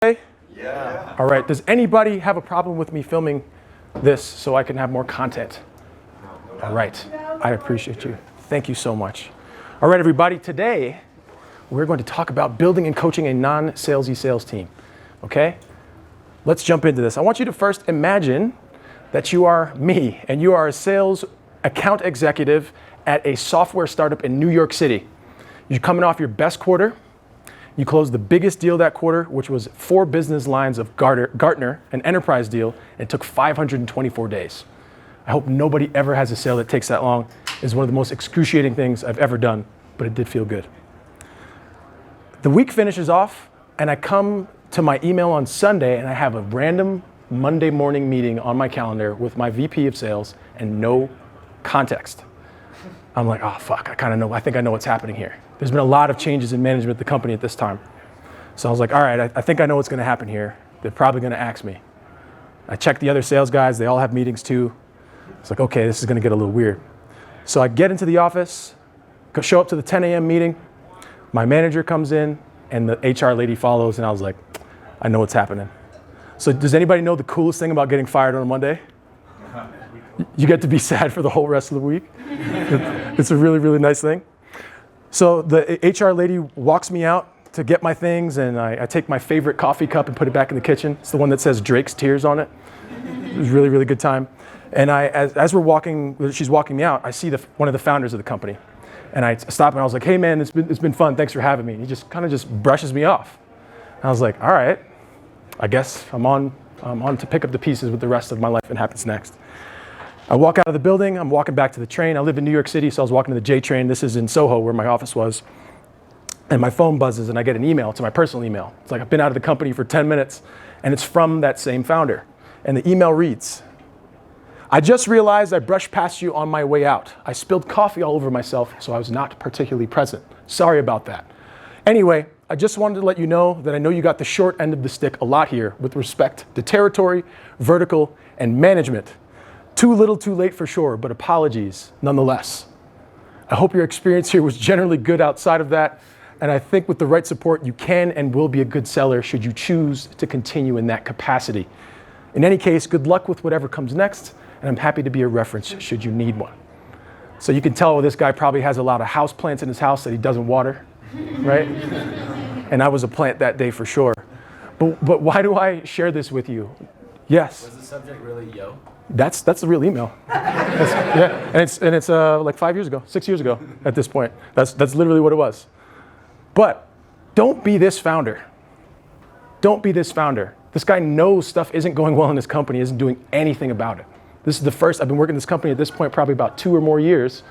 Yeah. All right, does anybody have a problem with me filming this so I can have more content? All right, I appreciate you. Thank you so much. All right, everybody, today we're going to talk about building and coaching a non-salesy sales team, okay? Let's jump into this. I want you to first imagine that you are me and you are a sales account executive at a software startup in New York City. You're coming off your best quarter. You closed the biggest deal that quarter, which was 4 business lines of Gartner, an enterprise deal, and it took 524 days. I hope nobody ever has a sale that takes that long. It's one of the most excruciating things I've ever done, but it did feel good. The week finishes off, and I come to my email on Sunday, and I have a random Monday morning meeting on my calendar with my VP of sales and no context. I'm like, oh, fuck, I think I know what's happening here. There's been a lot of changes in management at the company at this time. So I was like, all right, I think I know what's gonna happen here. They're probably gonna axe me. I checked the other sales guys, they all have meetings too. It's like, okay, this is gonna get a little weird. So I get into the office, show up to the 10 a.m. meeting, my manager comes in, and the HR lady follows, and I was like, I know what's happening. So does anybody know the coolest thing about getting fired on a Monday? You get to be sad for the whole rest of the week. It's a really, really nice thing. So the HR lady walks me out to get my things, and I take my favorite coffee cup and put it back in the kitchen. It's the one that says Drake's Tears on it. It was a really, really good time. And as she's walking me out, I see one of the founders of the company. And I stop and I was like, hey man, it's been fun, thanks for having me. And he just kind of just brushes me off. And I was like, all right, I guess I'm on to pick up the pieces with the rest of my life and happens next. I walk out of the building, I'm walking back to the train. I live in New York City, so I was walking to the J train. This is in Soho, where my office was. And my phone buzzes, and I get an email to my personal email. It's like, I've been out of the company for 10 minutes, and it's from that same founder. And the email reads, I just realized I brushed past you on my way out. I spilled coffee all over myself, so I was not particularly present. Sorry about that. Anyway, I just wanted to let you know that I know you got the short end of the stick a lot here with respect to territory, vertical, and management. Too little, too late for sure, but apologies nonetheless. I hope your experience here was generally good outside of that, and I think with the right support, you can and will be a good seller should you choose to continue in that capacity. In any case, good luck with whatever comes next, and I'm happy to be a reference should you need one. So you can tell this guy probably has a lot of house plants in his house that he doesn't water, right? And I was a plant that day for sure. But why do I share this with you? Yes? Was the subject really yo? That's the real email. Yeah, and it's like 5 years ago, 6 years ago at this point. That's literally what it was. But don't be this founder. Don't be this founder. This guy knows stuff isn't going well in his company, isn't doing anything about it. This is the first, I've been working in this company at this point probably about 2 or more years.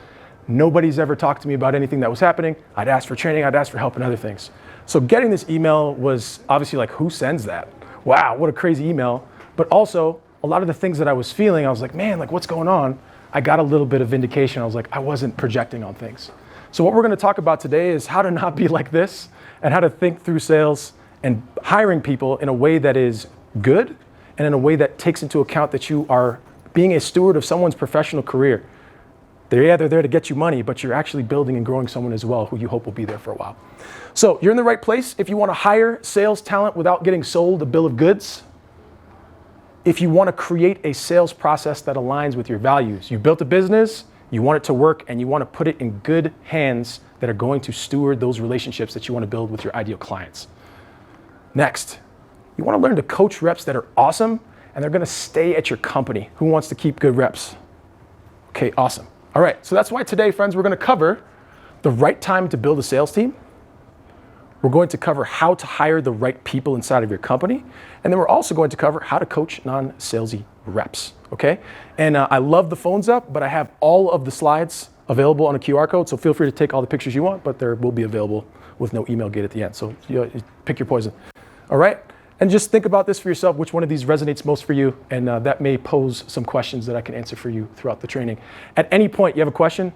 Nobody's ever talked to me about anything that was happening. I'd ask for training, I'd ask for help and other things. So getting this email was obviously like, who sends that? Wow, what a crazy email. But also, a lot of the things that I was feeling, I was like, man, like what's going on? I got a little bit of vindication. I was like, I wasn't projecting on things. So what we're gonna talk about today is how to not be like this and how to think through sales and hiring people in a way that is good and in a way that takes into account that you are being a steward of someone's professional career. They're there to get you money, but you're actually building and growing someone as well who you hope will be there for a while. So you're in the right place if you wanna hire sales talent without getting sold a bill of goods. If you want to create a sales process that aligns with your values. You built a business, you want it to work, and you want to put it in good hands that are going to steward those relationships that you want to build with your ideal clients. Next, you want to learn to coach reps that are awesome, and they're going to stay at your company. Who wants to keep good reps? Okay, awesome. All right, so that's why today, friends, we're going to cover the right time to build a sales team. We're going to cover how to hire the right people inside of your company. And then we're also going to cover how to coach non-salesy reps, okay? And I love the phones up, but I have all of the slides available on a QR code, so feel free to take all the pictures you want, but they will be available with no email gate at the end. So you pick your poison, all right? And just think about this for yourself, which one of these resonates most for you, and that may pose some questions that I can answer for you throughout the training. At any point you have a question,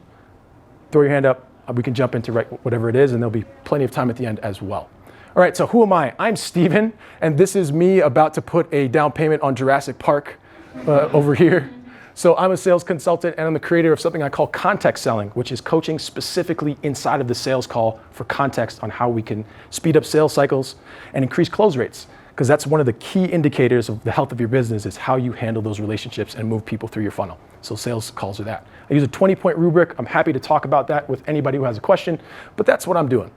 throw your hand up. We can jump into whatever it is, and there'll be plenty of time at the end as well. All right, so who am I? I'm Steven, and this is me about to put a down payment on Jurassic Park over here. So I'm a sales consultant, and I'm the creator of something I call context selling, which is coaching specifically inside of the sales call for context on how we can speed up sales cycles and increase close rates. because that's one of the key indicators of the health of your business is how you handle those relationships and move people through your funnel. So sales calls are that. I use a 20-point rubric. I'm happy to talk about that with anybody who has a question, but that's what I'm doing.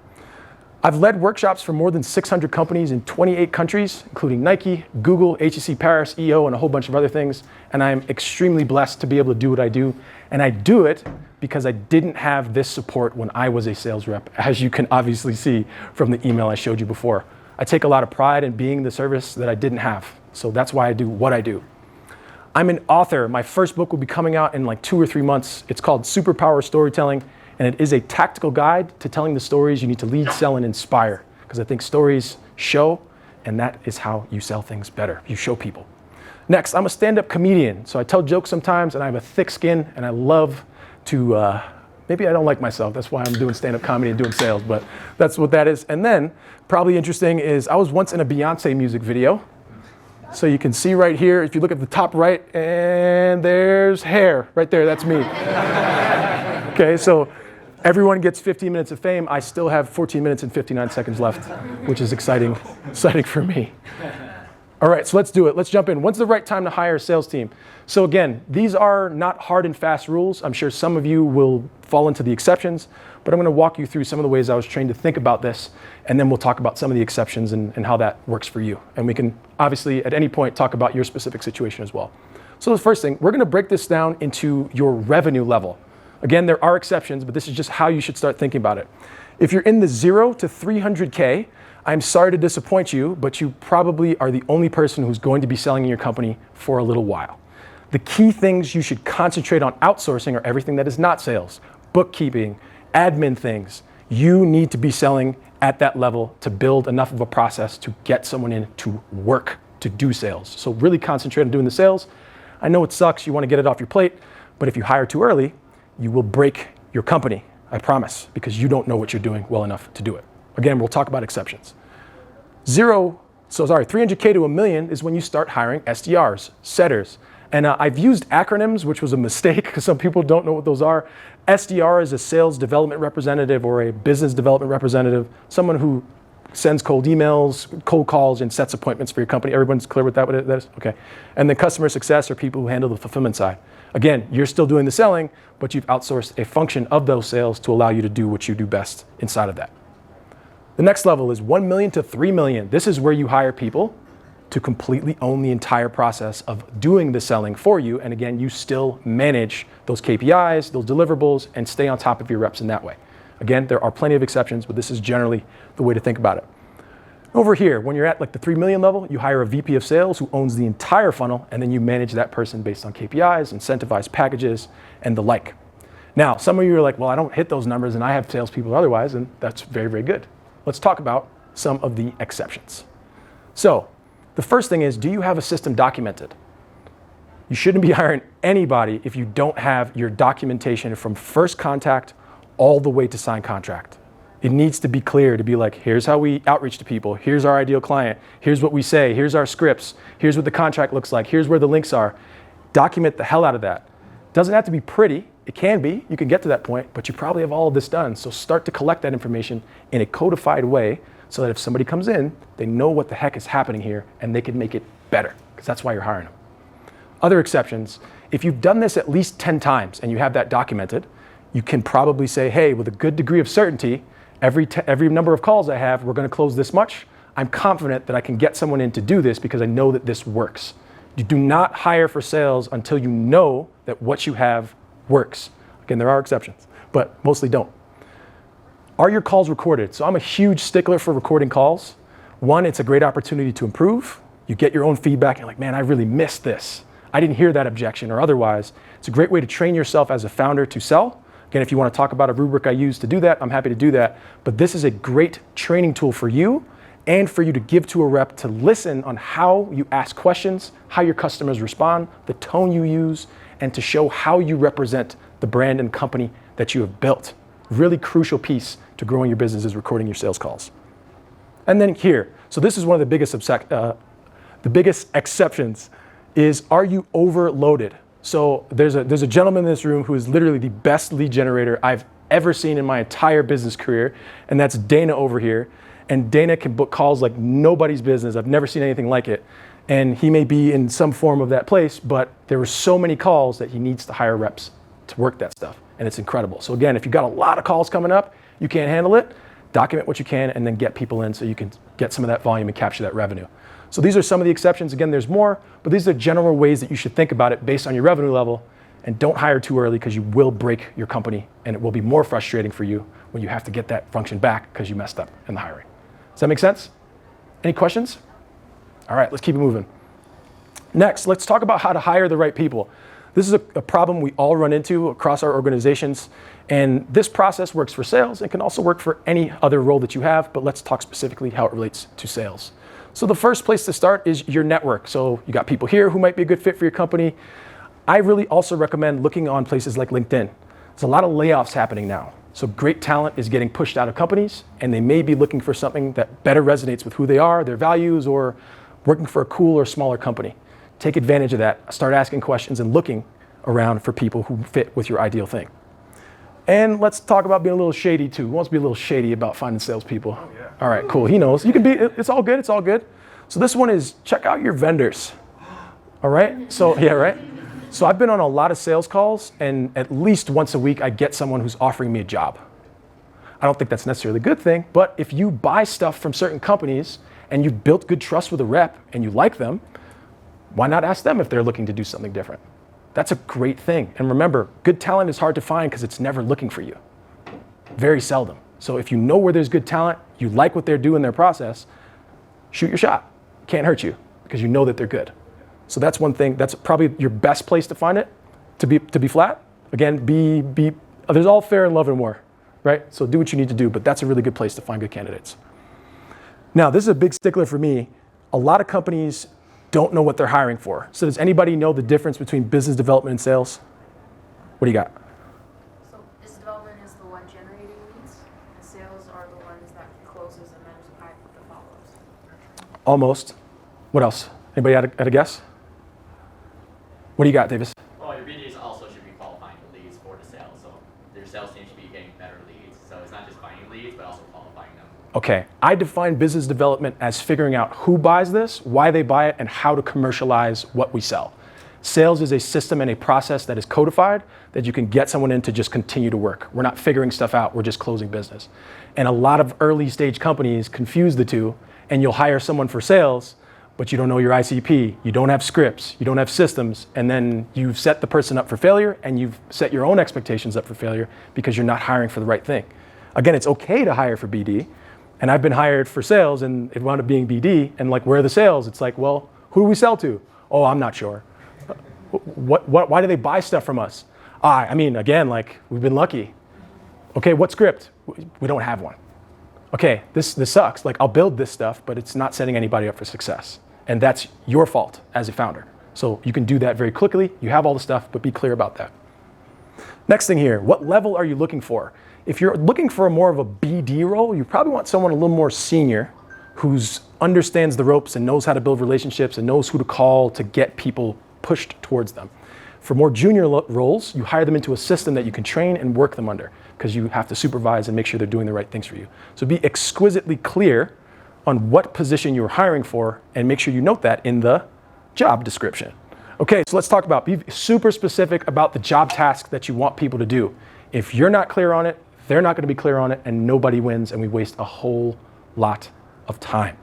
I've led workshops for more than 600 companies in 28 countries, including Nike, Google, HEC Paris, EO, and a whole bunch of other things. And I'm extremely blessed to be able to do what I do. And I do it because I didn't have this support when I was a sales rep, as you can obviously see from the email I showed you before. I take a lot of pride in being the service that I didn't have. So that's why I do what I do. I'm an author. My first book will be coming out in like 2 or 3 months. It's called Superpower Storytelling. And it is a tactical guide to telling the stories you need to lead, sell, and inspire. Because I think stories show, and that is how you sell things better. You show people. Next, I'm a stand-up comedian. So I tell jokes sometimes, and I have a thick skin, and I love to, maybe I don't like myself. That's why I'm doing stand-up comedy and doing sales, but that's what that is. And then, probably interesting is I was once in a Beyonce music video. So you can see right here, if you look at the top right, and there's hair right there, that's me. Okay, so everyone gets 15 minutes of fame. I still have 14 minutes and 59 seconds left, which is exciting for me. All right, so let's do it. Let's jump in. When's the right time to hire a sales team? So again, these are not hard and fast rules. I'm sure some of you will fall into the exceptions, but I'm going to walk you through some of the ways I was trained to think about this, and then we'll talk about some of the exceptions and how that works for you. And we can obviously at any point talk about your specific situation as well. So the first thing, we're going to break this down into your revenue level. Again, there are exceptions, but this is just how you should start thinking about it. If you're in the 0 to 300K, I'm sorry to disappoint you, but you probably are the only person who's going to be selling in your company for a little while. The key things you should concentrate on outsourcing are everything that is not sales, bookkeeping, admin things. You need to be selling at that level to build enough of a process to get someone in to work, to do sales. So really concentrate on doing the sales. I know it sucks, you want to get it off your plate, but if you hire too early, you will break your company, I promise, because you don't know what you're doing well enough to do it. Again, we'll talk about exceptions. 300K to $1 million is when you start hiring SDRs, setters. And I've used acronyms, which was a mistake because some people don't know what those are. SDR is a sales development representative or a business development representative, someone who sends cold emails, cold calls, and sets appointments for your company. Everyone's clear with that, what it is? Okay. And then customer success are people who handle the fulfillment side. Again, you're still doing the selling, but you've outsourced a function of those sales to allow you to do what you do best inside of that. The next level is 1 million to 3 million. This is where you hire people to completely own the entire process of doing the selling for you. And again, you still manage those KPIs, those deliverables, and stay on top of your reps in that way. Again, there are plenty of exceptions, but this is generally the way to think about it. Over here, when you're at like the 3 million level, you hire a VP of sales who owns the entire funnel, and then you manage that person based on KPIs, incentivized packages, and the like. Now, some of you are like, well, I don't hit those numbers and I have salespeople otherwise, and that's very, very good. Let's talk about some of the exceptions. So, the first thing is, do you have a system documented? You shouldn't be hiring anybody if you don't have your documentation from first contact all the way to sign contract. It needs to be clear to be like, here's how we outreach to people, here's our ideal client, here's what we say, here's our scripts, here's what the contract looks like, here's where the links are. Document the hell out of that. Doesn't have to be pretty, it can be, you can get to that point, but you probably have all of this done. So start to collect that information in a codified way so that if somebody comes in, they know what the heck is happening here and they can make it better, because that's why you're hiring them. Other exceptions, if you've done this at least 10 times and you have that documented, you can probably say, hey, with a good degree of certainty, every number of calls I have, we're going to close this much. I'm confident that I can get someone in to do this because I know that this works. You do not hire for sales until you know that what you have works. Again, there are exceptions, but mostly don't. Are your calls recorded? So I'm a huge stickler for recording calls. One, it's a great opportunity to improve. You get your own feedback and you're like, man, I really missed this. I didn't hear that objection or otherwise. It's a great way to train yourself as a founder to sell. Again, if you want to talk about a rubric I use to do that, I'm happy to do that. But this is a great training tool for you and for you to give to a rep to listen on how you ask questions, how your customers respond, the tone you use, and to show how you represent the brand and company that you have built. Really crucial piece to growing your business is recording your sales calls. And then here, so this is one of the biggest exceptions is, are you overloaded? So there's a gentleman in this room who is literally the best lead generator I've ever seen in my entire business career, and that's Dana over here. And Dana can book calls like nobody's business. I've never seen anything like it. And he may be in some form of that place, but there were so many calls that he needs to hire reps to work that stuff. And it's incredible. So again, if you've got a lot of calls coming up, you can't handle it, document what you can and then get people in so you can get some of that volume and capture that revenue. So these are some of the exceptions. Again, there's more, but these are general ways that you should think about it based on your revenue level. And don't hire too early because you will break your company and it will be more frustrating for you when you have to get that function back because you messed up in the hiring. Does that make sense? Any questions? All right, let's keep it moving. Next, let's talk about how to hire the right people. This is a problem we all run into across our organizations. And this process works for sales and can also work for any other role that you have, but let's talk specifically how it relates to sales. So the first place to start is your network. So you got people here who might be a good fit for your company. I really also recommend looking on places like LinkedIn. There's a lot of layoffs happening now. So great talent is getting pushed out of companies and they may be looking for something that better resonates with who they are, their values, or working for a cool or smaller company. Take advantage of that. Start asking questions and looking around for people who fit with your ideal thing. And let's talk about being a little shady too. Who wants to be a little shady about finding salespeople? Oh, yeah. All right, cool. He knows. You can be, it's all good, it's all good. So this one is check out your vendors. All right, so yeah, right? So I've been on a lot of sales calls and at least once a week I get someone who's offering me a job. I don't think that's necessarily a good thing, but if you buy stuff from certain companies and you've built good trust with a rep and you like them, why not ask them if they're looking to do something different? That's a great thing. And remember, good talent is hard to find because it's never looking for you. Very seldom. So if you know where there's good talent, you like what they're doing in their process, shoot your shot. Can't hurt you because you know that they're good. So that's one thing. That's probably your best place to find it, to be flat. Again, there's all fair in love and war, right? So do what you need to do, but that's a really good place to find good candidates. Now, this is a big stickler for me. A lot of companies don't know what they're hiring for. So does anybody know the difference between business development and sales? What do you got? So business development is the one generating leads, and sales are the ones that closes and then there's a pipe that follows. Almost. What else? Anybody had a guess? What do you got, Davis? Well, your BDs also should be qualifying the leads for the sales. So your sales team should be getting better leads. So it's not just finding leads, but also qualifying them. Okay, I define business development as figuring out who buys this, why they buy it, and how to commercialize what we sell. Sales is a system and a process that is codified that you can get someone in to just continue to work. We're not figuring stuff out, we're just closing business. And a lot of early stage companies confuse the two, and you'll hire someone for sales, but you don't know your ICP, you don't have scripts, you don't have systems, and then you've set the person up for failure and you've set your own expectations up for failure because you're not hiring for the right thing. Again, it's okay to hire for BD, and I've been hired for sales and it wound up being BD, and like, where are the sales? It's like, well, who do we sell to? Oh, I'm not sure. Why do they buy stuff from us? I mean, again, like, we've been lucky. Okay, what script? We don't have one. Okay, this sucks. Like, I'll build this stuff, but it's not setting anybody up for success. And that's your fault as a founder. So you can do that very quickly. You have all the stuff, but be clear about that. Next thing here, what level are you looking for? If you're looking for more of a BD role, you probably want someone a little more senior who understands the ropes and knows how to build relationships and knows who to call to get people pushed towards them. For more junior roles, you hire them into a system that you can train and work them under because you have to supervise and make sure they're doing the right things for you. So be exquisitely clear on what position you're hiring for and make sure you note that in the job description. Okay, so let's talk about, be super specific about the job task that you want people to do. If you're not clear on it, they're not gonna be clear on it, and nobody wins, and we waste a whole lot of time.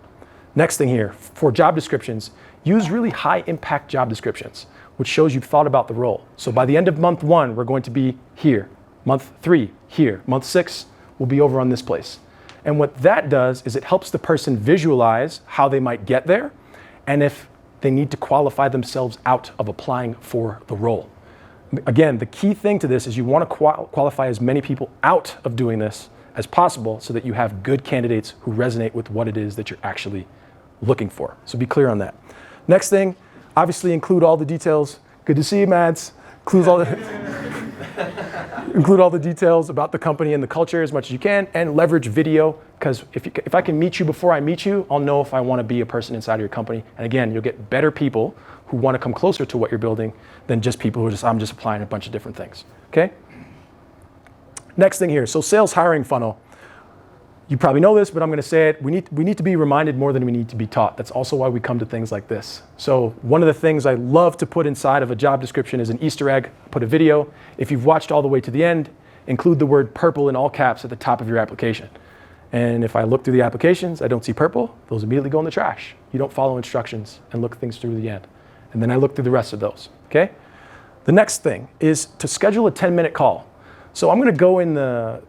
Next thing here, for job descriptions, use really high impact job descriptions, which shows you've thought about the role. So by the end of month 1, we're going to be here. Month 3, here. Month 6, we'll be over on this place. And what that does is it helps the person visualize how they might get there and if they need to qualify themselves out of applying for the role. Again, the key thing to this is you want to qualify as many people out of doing this as possible so that you have good candidates who resonate with what it is that you're actually looking for. So be clear on that. Next thing, obviously include all the details. Good to see you, Mads. Include all the details about the company and the culture as much as you can, and leverage video, because if I can meet you before I meet you, I'll know if I want to be a person inside of your company. And again, you'll get better people who want to come closer to what you're building than just people who I'm just applying a bunch of different things, okay? Next thing here, so sales hiring funnel. You probably know this, but I'm going to say it. We need to be reminded more than we need to be taught. That's also why we come to things like this. So one of the things I love to put inside of a job description is an Easter egg. Put a video. If you've watched all the way to the end, include the word purple in all caps at the top of your application. And if I look through the applications, I don't see purple, those immediately go in the trash. You don't follow instructions and look things through to the end. And then I look through the rest of those, okay? The next thing is to schedule a 10-minute call. So I'm going to go in the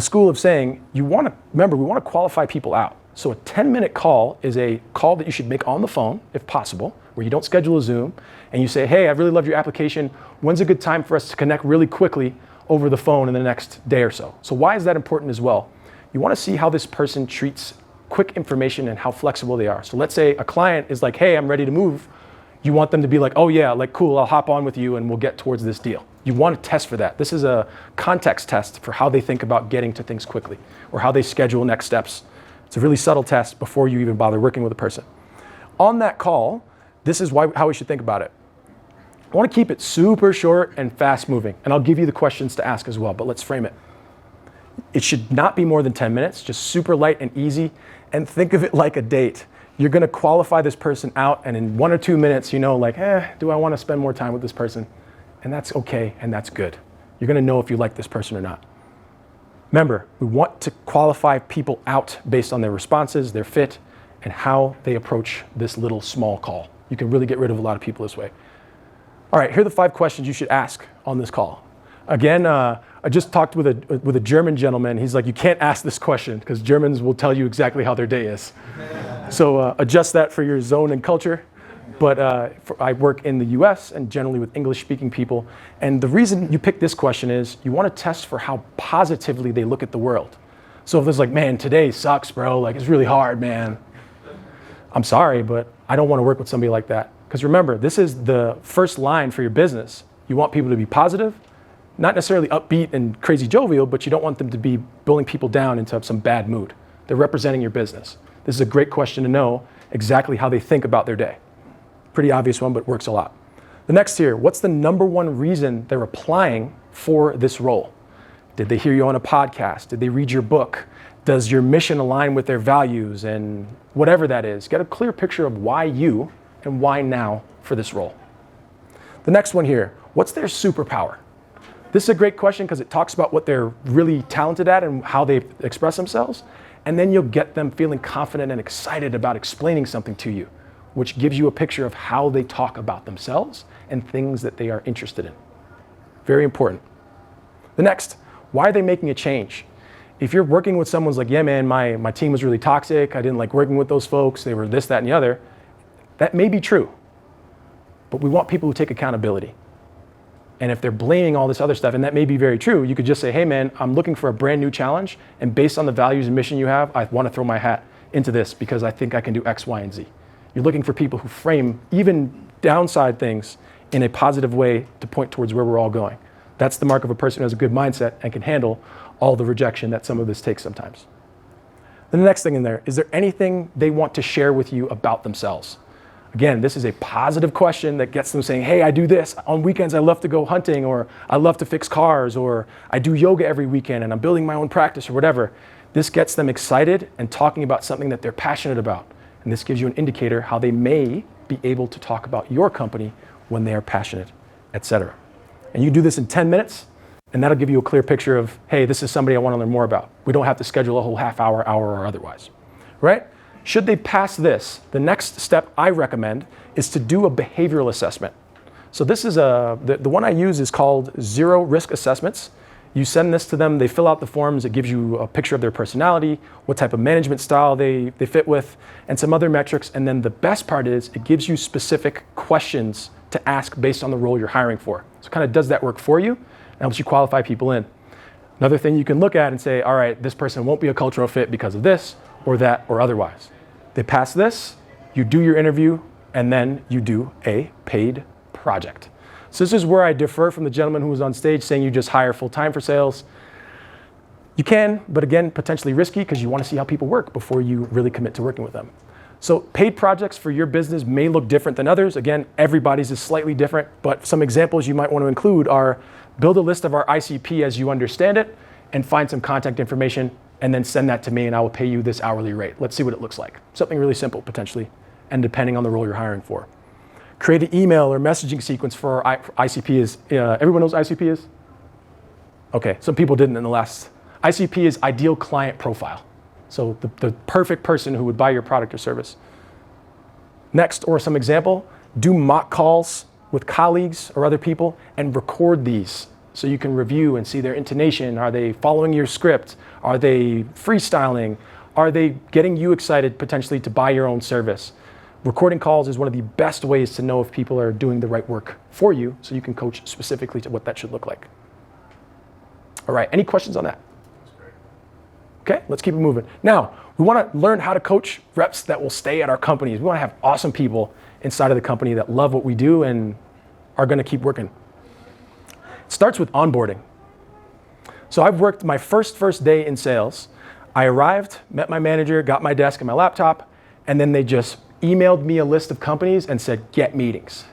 school of saying, remember, we want to qualify people out. So a 10-minute call is a call that you should make on the phone, if possible, where you don't schedule a Zoom, and you say, hey, I really loved your application. When's a good time for us to connect really quickly over the phone in the next day or so? So why is that important as well? You want to see how this person treats quick information and how flexible they are. So let's say a client is like, hey, I'm ready to move. You want them to be like, oh yeah, like cool, I'll hop on with you and we'll get towards this deal. You want to test for that. This is a context test for how they think about getting to things quickly or how they schedule next steps. It's a really subtle test before you even bother working with a person. On that call, this is how we should think about it. I want to keep it super short and fast moving, and I'll give you the questions to ask as well, but let's frame it. It should not be more than 10 minutes, just super light and easy, and think of it like a date. You're going to qualify this person out, and in 1 or 2 minutes, you know, like, do I want to spend more time with this person? And that's okay, and that's good. You're going to know if you like this person or not. Remember, we want to qualify people out based on their responses, their fit, and how they approach this little small call. You can really get rid of a lot of people this way. All right, here are the 5 questions you should ask on this call. Again, I just talked with a German gentleman. He's like, you can't ask this question because Germans will tell you exactly how their day is. So adjust that for your zone and culture. But I work in the US and generally with English-speaking people. And the reason you pick this question is you want to test for how positively they look at the world. So if there's like, man, today sucks, bro. Like, it's really hard, man. I'm sorry, but I don't want to work with somebody like that. Because remember, this is the first line for your business. You want people to be positive, not necessarily upbeat and crazy jovial, but you don't want them to be pulling people down into some bad mood. They're representing your business. This is a great question to know exactly how they think about their day. Pretty obvious one, but works a lot. The next here, what's the number one reason they're applying for this role? Did they hear you on a podcast? Did they read your book? Does your mission align with their values? And whatever that is, get a clear picture of why you and why now for this role. The next one here, what's their superpower? This is a great question because it talks about what they're really talented at and how they express themselves. And then you'll get them feeling confident and excited about explaining something to you, which gives you a picture of how they talk about themselves and things that they are interested in. Very important. The next, why are they making a change? If you're working with someone who's like, yeah, man, my team was really toxic. I didn't like working with those folks. They were this, that, and the other. That may be true, but we want people who take accountability. And if they're blaming all this other stuff, and that may be very true, you could just say, hey man, I'm looking for a brand new challenge, and based on the values and mission you have, I want to throw my hat into this because I think I can do X, Y, and Z. You're looking for people who frame even downside things in a positive way to point towards where we're all going. That's the mark of a person who has a good mindset and can handle all the rejection that some of this takes sometimes. Then the next thing in there, is there anything they want to share with you about themselves? Again, this is a positive question that gets them saying, hey, I do this. On weekends, I love to go hunting, or I love to fix cars, or I do yoga every weekend, and I'm building my own practice, or whatever. This gets them excited and talking about something that they're passionate about. And this gives you an indicator how they may be able to talk about your company when they are passionate, etc. And you do this in 10 minutes, and that'll give you a clear picture of, hey, this is somebody I want to learn more about. We don't have to schedule a whole half hour, or otherwise, right? Should they pass this, the next step I recommend is to do a behavioral assessment. So this is the one I use is called Zero Risk Assessments. You send this to them, they fill out the forms, it gives you a picture of their personality, what type of management style they fit with, and some other metrics. And then the best part is it gives you specific questions to ask based on the role you're hiring for. So it kind of does that work for you and helps you qualify people in. Another thing you can look at and say, all right, this person won't be a cultural fit because of this or that or otherwise. They pass this, you do your interview, and then you do a paid project. So this is where I differ from the gentleman who was on stage saying you just hire full-time for sales. You can, but again, potentially risky because you want to see how people work before you really commit to working with them. So paid projects for your business may look different than others. Again, everybody's is slightly different, but some examples you might want to include are build a list of our ICP as you understand it and find some contact information and then send that to me and I will pay you this hourly rate. Let's see what it looks like. Something really simple potentially, and depending on the role you're hiring for. Create an email or messaging sequence for our ICP is, everyone knows ICP is? Okay, some people didn't in the last. ICP is ideal client profile. So the perfect person who would buy your product or service. Next, or some example, do mock calls with colleagues or other people and record these so you can review and see their intonation. Are they following your script? Are they freestyling? Are they getting you excited potentially to buy your own service? Recording calls is one of the best ways to know if people are doing the right work for you so you can coach specifically to what that should look like. All right, any questions on that? Okay, let's keep it moving. Now, we want to learn how to coach reps that will stay at our companies. We want to have awesome people inside of the company that love what we do and are going to keep working. It starts with onboarding. So I've worked my first day in sales. I arrived, met my manager, got my desk and my laptop, and then they just emailed me a list of companies and said, get meetings.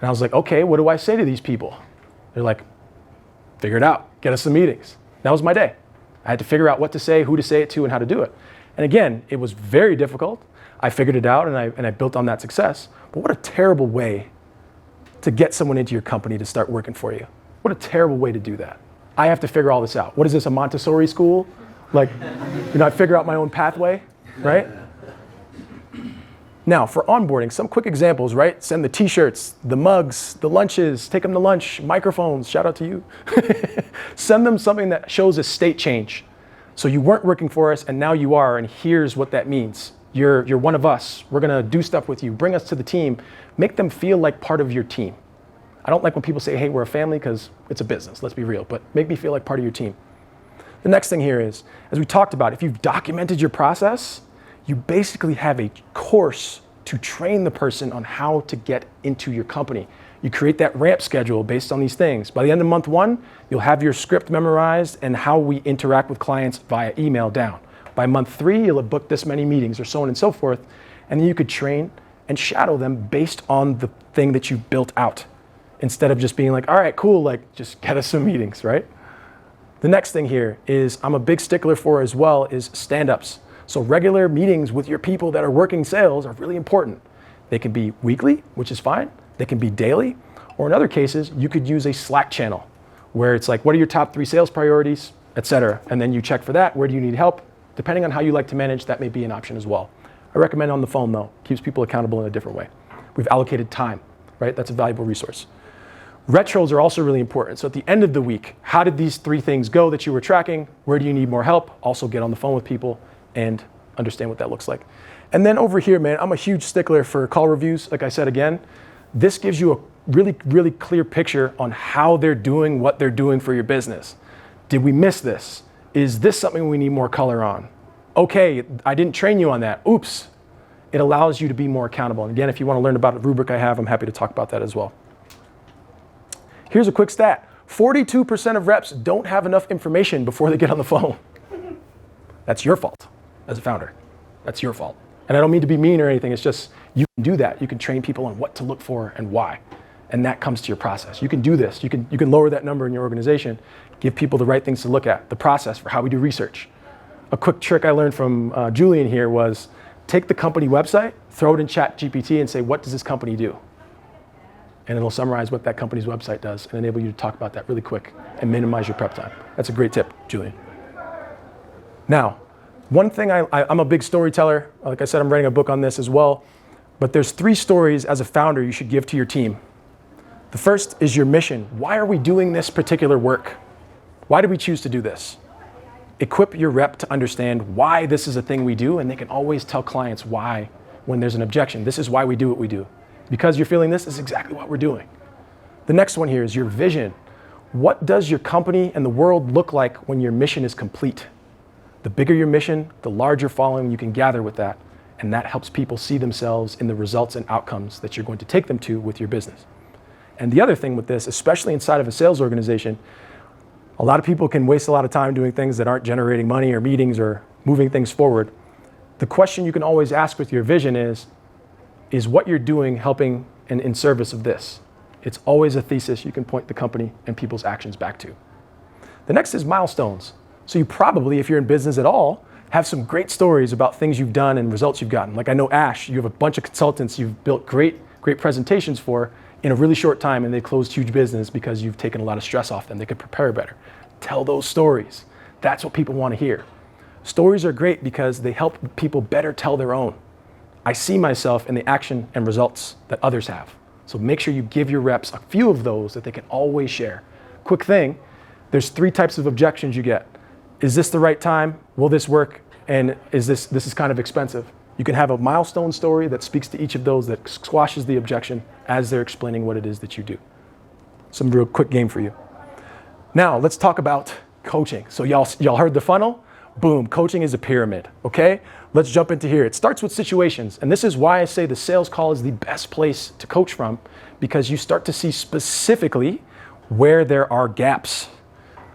And I was like, okay, what do I say to these people? They're like, figure it out, get us some meetings. That was my day. I had to figure out what to say, who to say it to, and how to do it. And again, it was very difficult. I figured it out and I built on that success. But what a terrible way to get someone into your company to start working for you. What a terrible way to do that. I have to figure all this out. What is this, a Montessori school? Like, I figure out my own pathway, right? Now, for onboarding, some quick examples, right? Send the t-shirts, the mugs, the lunches, take them to lunch, microphones, shout out to you. Send them something that shows a state change. So you weren't working for us and now you are, and here's what that means. You're one of us. We're gonna do stuff with you. Bring us to the team. Make them feel like part of your team. I don't like when people say, hey, we're a family, because it's a business, let's be real, but make me feel like part of your team. The next thing here is, as we talked about, if you've documented your process, you basically have a course to train the person on how to get into your company. You create that ramp schedule based on these things. By the end of month 1, you'll have your script memorized and how we interact with clients via email down. By month 3, you'll have booked this many meetings or so on and so forth, and then you could train and shadow them based on the thing that you built out, instead of just being like, all right, cool, like just get us some meetings, right? The next thing here is I'm a big stickler for as well is stand-ups. So regular meetings with your people that are working sales are really important. They can be weekly, which is fine. They can be daily, or in other cases, you could use a Slack channel where it's like, what are your top 3 sales priorities, et cetera. And then you check for that. Where do you need help? Depending on how you like to manage, that may be an option as well. I recommend on the phone though, keeps people accountable in a different way. We've allocated time, right? That's a valuable resource. Retros are also really important. So at the end of the week, how did these 3 things go that you were tracking? Where do you need more help? Also get on the phone with people and understand what that looks like. And then over here, man, I'm a huge stickler for call reviews. Like I said again, this gives you a really, really clear picture on how they're doing what they're doing for your business. Did we miss this? Is this something we need more color on? Okay, I didn't train you on that. Oops. It allows you to be more accountable. And again, if you want to learn about the rubric I have, I'm happy to talk about that as well. Here's a quick stat. 42% of reps don't have enough information before they get on the phone. That's your fault as a founder. That's your fault. And I don't mean to be mean or anything. It's just you can do that. You can train people on what to look for and why. And that comes to your process. You can do this. You can lower that number in your organization, give people the right things to look at, the process for how we do research. A quick trick I learned from Julian here was take the company website, throw it in ChatGPT and say, what does this company do? And it'll summarize what that company's website does and enable you to talk about that really quick and minimize your prep time. That's a great tip, Julian. Now, one thing, I'm a big storyteller. Like I said, I'm writing a book on this as well. But there's 3 stories as a founder you should give to your team. The first is your mission. Why are we doing this particular work? Why do we choose to do this? Equip your rep to understand why this is a thing we do, and they can always tell clients why when there's an objection. This is why we do what we do. Because you're feeling this is exactly what we're doing. The next one here is your vision. What does your company and the world look like when your mission is complete? The bigger your mission, the larger following you can gather with that, and that helps people see themselves in the results and outcomes that you're going to take them to with your business. And the other thing with this, especially inside of a sales organization, a lot of people can waste a lot of time doing things that aren't generating money or meetings or moving things forward. The question you can always ask with your vision is what you're doing helping and in service of this? It's always a thesis you can point the company and people's actions back to. The next is milestones. So you probably, if you're in business at all, have some great stories about things you've done and results you've gotten. Like I know Ash, you have a bunch of consultants you've built great presentations for in a really short time, and they closed huge business because you've taken a lot of stress off them. They could prepare better. Tell those stories. That's what people want to hear. Stories are great because they help people better tell their own. I see myself in the action and results that others have. So make sure you give your reps a few of those that they can always share. Quick thing, there's 3 types of objections you get. Is this the right time? Will this work? And this is kind of expensive. You can have a milestone story that speaks to each of those that squashes the objection as they're explaining what it is that you do. Some real quick game for you. Now let's talk about coaching. So y'all heard the funnel? Boom, coaching is a pyramid, okay? Let's jump into here. It starts with situations, and this is why I say the sales call is the best place to coach from, because you start to see specifically where there are gaps.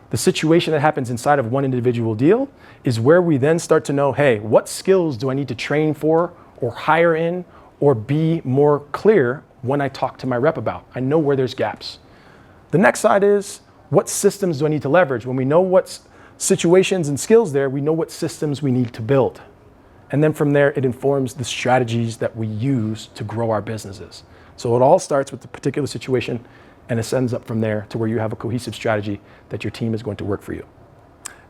The situation that happens inside of one individual deal is where we then start to know, hey, what skills do I need to train for or hire in or be more clear when I talk to my rep about? I know where there's gaps. The next side is, what systems do I need to leverage? When we know what situations and skills there, we know what systems we need to build. And then from there, it informs the strategies that we use to grow our businesses. So it all starts with the particular situation and ascends up from there to where you have a cohesive strategy that your team is going to work for you.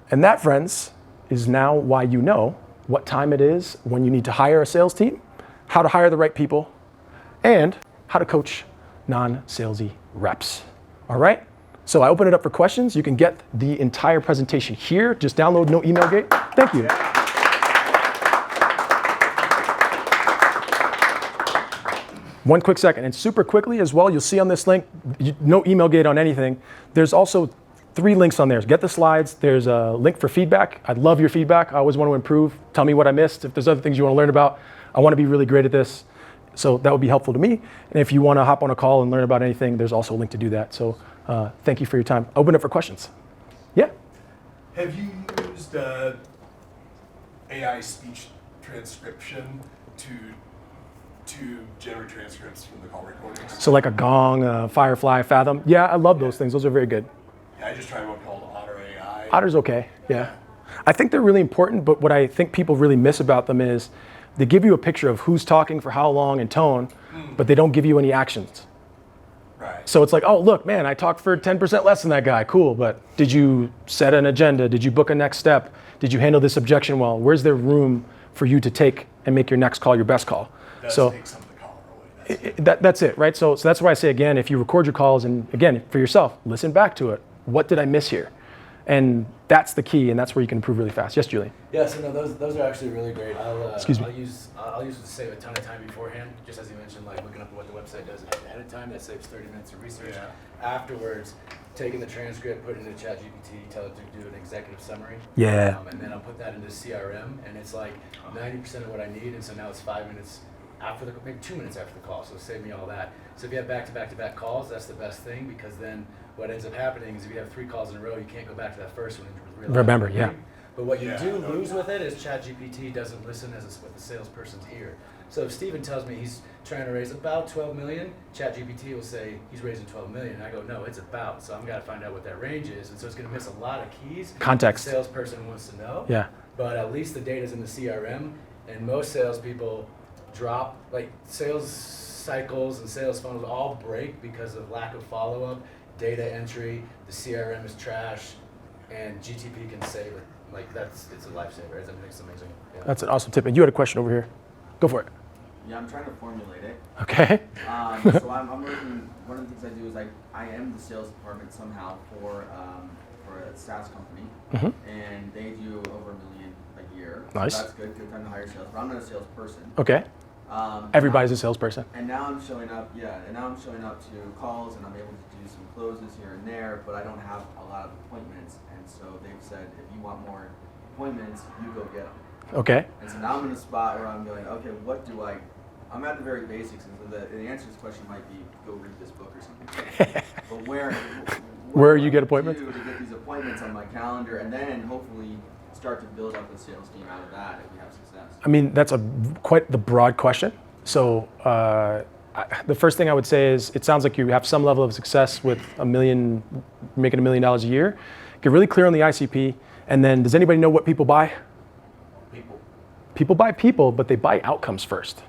And that, friends, is now why you know what time it is when you need to hire a sales team, how to hire the right people, and how to coach non-salesy reps. All right? So I open it up for questions. You can get the entire presentation here. Just download No Email Gate. Thank you. One quick second, and super quickly as well, you'll see on this link, no email gate on anything. There's also 3 links on there. Get the slides. There's a link for feedback. I'd love your feedback. I always want to improve. Tell me what I missed. If there's other things you want to learn about, I want to be really great at this. So that would be helpful to me. And if you want to hop on a call and learn about anything, there's also a link to do that. So thank you for your time. Open it for questions. Yeah? Have you used AI speech transcription to generate transcripts from the call recordings? So like a Gong, Firefly, Fathom. Yeah, I love those things. Those are very good. Yeah, I just tried one called Otter AI. Otter's okay, yeah. I think they're really important, but what I think people really miss about them is they give you a picture of who's talking for how long and tone, but they don't give you any actions. Right. So it's like, oh, look, man, I talked for 10% less than that guy. Cool, but did you set an agenda? Did you book a next step? Did you handle this objection well? Where's there room for you to take and make your next call your best call? So Take some of the call away. that's it, right? So that's why I say, again, if you record your calls and, again, for yourself, listen back to it. What did I miss here? And that's the key, and that's where you can improve really fast. Yes, Julian? Yeah, so no, those are actually really great. Excuse me. I'll use it to save a ton of time beforehand, just as you mentioned, like looking up what the website does ahead of time. That saves 30 minutes of research. Yeah. Afterwards, taking the transcript, putting it into ChatGPT, tell it to do an executive summary. Yeah. And then I'll put that into CRM, and it's like 90% of what I need, and so now it's 5 minutes after maybe 2 minutes after the call, so save me all that. So if you have back-to-back calls, that's the best thing, because then what ends up happening is if you have 3 calls in a row, you can't go back to that first one and realize. Remember, yeah. But what you do lose with it is ChatGPT doesn't listen with the salesperson's ear. So if Steven tells me he's trying to raise about 12 million, ChatGPT will say he's raising 12 million. And I go, no, it's about. So I'm got to find out what that range is. And so it's going to miss a lot of keys. Context. The salesperson wants to know. Yeah. But at least the data's in the CRM. And most salespeople drop, like sales cycles and sales funnels all break because of lack of follow-up, data entry, the CRM is trash, and GTP can save it. Like it's a lifesaver. It's amazing. Yeah. That's an awesome tip. And you had a question over here. Go for it. Yeah, I'm trying to formulate it. Okay. So I'm working. One of the things I do is I am the sales department somehow for a SaaS company, and they do over $1 million a year. Nice. So that's good. Good time to hire sales. But I'm not a salesperson. Okay. Everybody's a salesperson. And now I'm showing up. Yeah. And now I'm showing up to calls, and I'm able to do some closes here and there. But I don't have a lot of appointments, and so they've said if you want more appointments, you go get them. Okay. And so now I'm in a spot where I'm going, okay, what do I'm at the very basics, and so the answer to this question might be go read this book or something. But where you get appointments? To get these appointments on my calendar, and then hopefully start to build up a sales team out of that if we have success. I mean, that's quite the broad question. So the first thing I would say is it sounds like you have some level of success with making $1 million a year. Get really clear on the ICP And then does anybody know what people buy? People. People buy people, but they buy outcomes first.